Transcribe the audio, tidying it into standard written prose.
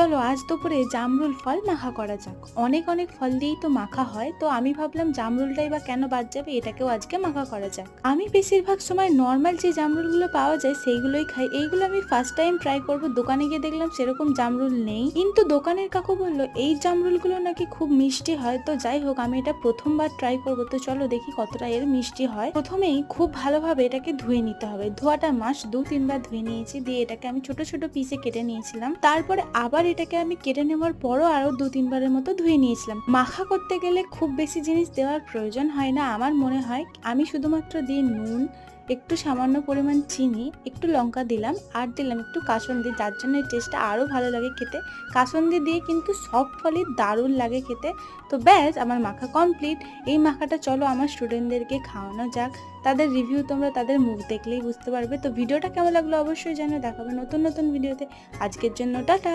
চলো আজ দুপুরে জামরুল ফল মাখা করা যাক। অনেক অনেক ফল দিয়েই তো মাখা হয়, তো আমি ভাবলাম জামরুলটাই বা কেন বাদ যাবে, এটাকেও আজকে মাখা করা যাক। আমি বেশিরভাগ সময় নর্মাল যে জামরুলগুলো পাওয়া যায় সেইগুলোই খাই। এইগুলো আমি ফার্স্ট টাইম ট্রাই করব। দোকানে গিয়ে দেখলাম সেরকম জামরুল নেই, কিন্তু দোকানের কাকু বললো এই জামরুলগুলো নাকি খুব মিষ্টি হয়। তো যাই হোক, আমি এটা প্রথমবার ট্রাই করবো, তো চলো দেখি কতটা এর মিষ্টি হয়। প্রথমেই খুব ভালোভাবে এটাকে ধুয়ে নিতে হবে। ধোয়াটা মাস্ট, 2-3 বার ধুয়ে নিয়েছি। দিয়ে এটাকে আমি ছোট ছোট পিসে কেটে নিয়েছিলাম। তারপরে আবার এটাকে আমি কেটে নেওয়ার পরও আরো 2-3 বারের মতো ধুয়ে নিয়েছিলাম। মাখা করতে গেলে খুব বেশি জিনিস দেওয়ার প্রয়োজন হয় না আমার মনে হয়। আমি শুধুমাত্র দিই নুন, একটু সামান্য পরিমাণ চিনি, একটু লঙ্কা দিলাম, আর দিলাম একটু কাসুন্দি, যার জন্য এই টেস্টটা আরো ভালো লাগে খেতে। কাসুন্দি দিয়ে কিন্তু সব ফলই দারুণ লাগে খেতে। তো ব্যাস, আমার মাখা কমপ্লিট। এই মাখাটা চলো আমার স্টুডেন্টদেরকে খাওয়ানো যাক। তাদের রিভিউ তোমরা তাদের মুখ দেখলেই বুঝতে পারবে। তো ভিডিওটা কেমন লাগলো অবশ্যই জানিও। দেখাবে নতুন নতুন ভিডিওতে। আজকের জন্য টাটা।